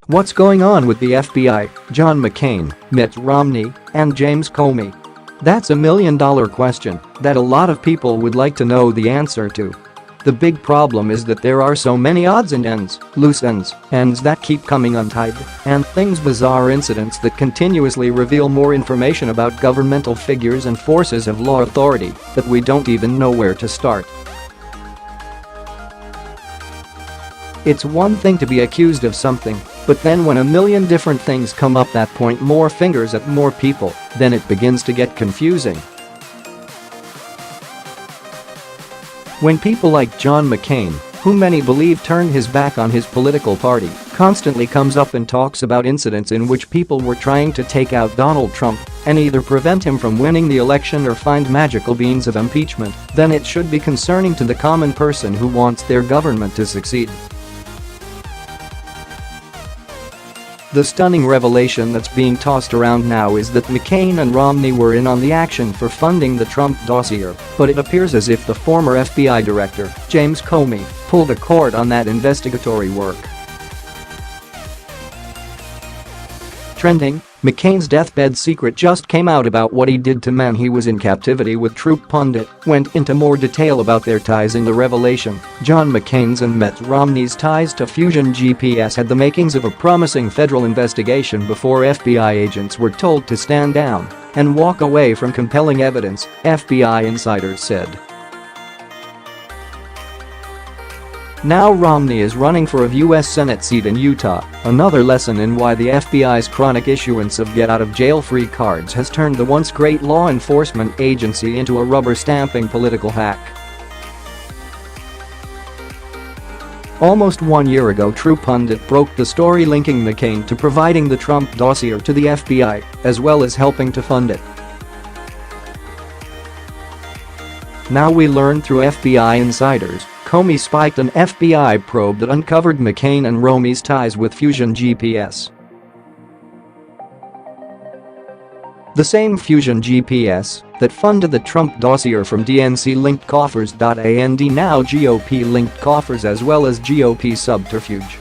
What's going on with the FBI, John McCain, Mitt Romney, and James Comey? That's $1 million question that a lot of people would like to know the answer to. The big problem is that there are so many odds and ends, loose ends that keep coming untied, and bizarre incidents that continuously reveal more information about governmental figures and forces of law authority that we don't even know where to start. It's one thing to be accused of something, but then when a million different things come up that point more fingers at more people, then it begins to get confusing. When people like John McCain, who many believe turned his back on his political party, constantly comes up and talks about incidents in which people were trying to take out Donald Trump and either prevent him from winning the election or find magical means of impeachment, then it should be concerning to the common person who wants their government to succeed. The stunning revelation that's being tossed around now is that McCain and Romney were in on the action for funding the Trump Dossier, but it appears as if the former FBI director, James Comey, pulled a cord on that investigatory work. Trending: McCain's deathbed secret just came out about what he did to men he was in captivity with. True Pundit went into more detail about their ties in the revelation. John McCain's and Mitt Romney's ties to Fusion GPS had the makings of a promising federal investigation before FBI agents were told to stand down and walk away from compelling evidence, FBI insiders said. Now Romney is running for a U.S.Senate seat in Utah, another lesson in why the FBI's chronic issuance of get-out-of-jail-free cards has turned the once great law enforcement agency into a rubber-stamping political hack. Almost 1 year ago, True Pundit broke the story linking McCain to providing the Trump Dossier to the FBI, as well as helping to fund it. Now we learn through FBI insiders, Comey spiked an FBI probe that uncovered McCain and Romney's ties with Fusion GPS. The same Fusion GPS that funded the Trump Dossier from DNC-linked coffers.And now GOP-linked coffers as well as GOP subterfuge.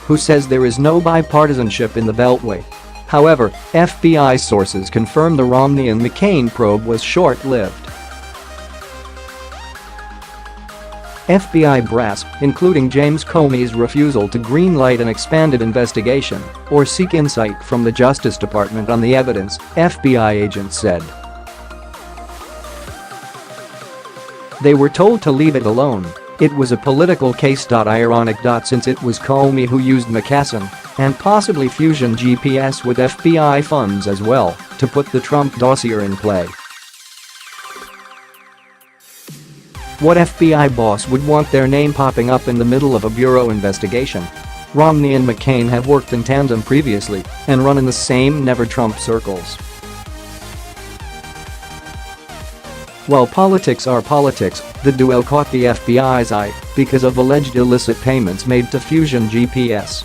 Who says there is no bipartisanship in the Beltway. However, FBI sources confirm the Romney and McCain probe was short-lived. FBI brass, including James Comey's refusal to greenlight an expanded investigation or seek insight from the Justice Department on the evidence, FBI agents said. They were told to leave it alone. It was a political case.Ironic.Since it was Comey who used McCain and possibly Fusion GPS with FBI funds as well to put the Trump Dossier in play. What FBI boss would want their name popping up in the middle of a bureau investigation? Romney and McCain have worked in tandem previously and run in the same never-Trump circles. While politics are politics, the duo caught the FBI's eye because of alleged illicit payments made to Fusion GPS.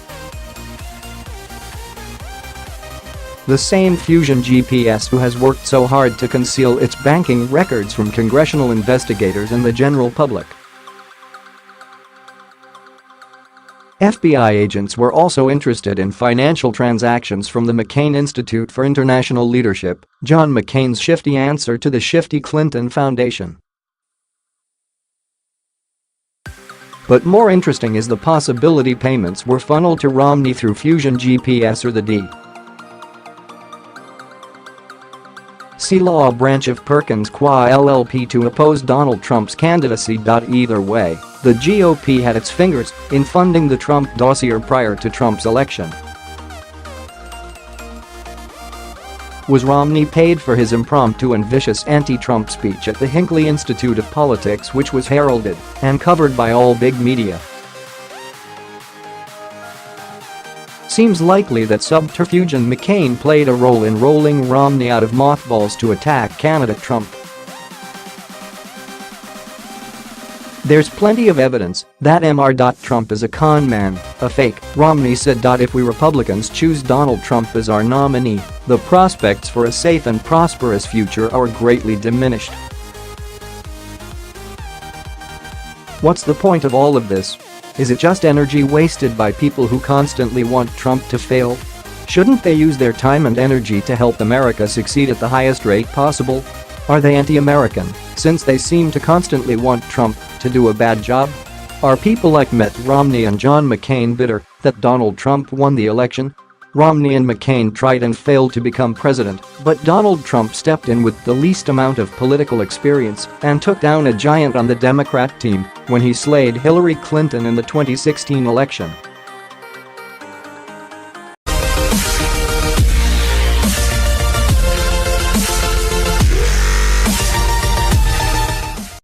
The same Fusion GPS who has worked so hard to conceal its banking records from congressional investigators and the general public. FBI agents were also interested in financial transactions from the McCain Institute for International Leadership, John McCain's shifty answer to the shifty Clinton Foundation. But more interesting is the possibility payments were funneled to Romney through Fusion GPS or the D. C law branch of Perkins Qua LLP to oppose Donald Trump's candidacy. Either way, the GOP had its fingers in funding the Trump Dossier prior to Trump's election. Was Romney paid for his impromptu and vicious anti-Trump speech at the Hinckley Institute of Politics, which was heralded and covered by all big media? Seems likely that subterfuge and McCain played a role in rolling Romney out of mothballs to attack candidate Trump. There's plenty of evidence that Trump is a con man, a fake, Romney said. If we Republicans choose Donald Trump as our nominee, the prospects for a safe and prosperous future are greatly diminished. What's the point of all of this? Is it just energy wasted by people who constantly want Trump to fail? Shouldn't they use their time and energy to help America succeed at the highest rate possible? Are they anti-American, since they seem to constantly want Trump to do a bad job? Are people like Mitt Romney and John McCain bitter that Donald Trump won the election? Romney and McCain tried and failed to become president, but Donald Trump stepped in with the least amount of political experience and took down a giant on the Democrat team when he slayed Hillary Clinton in the 2016 election.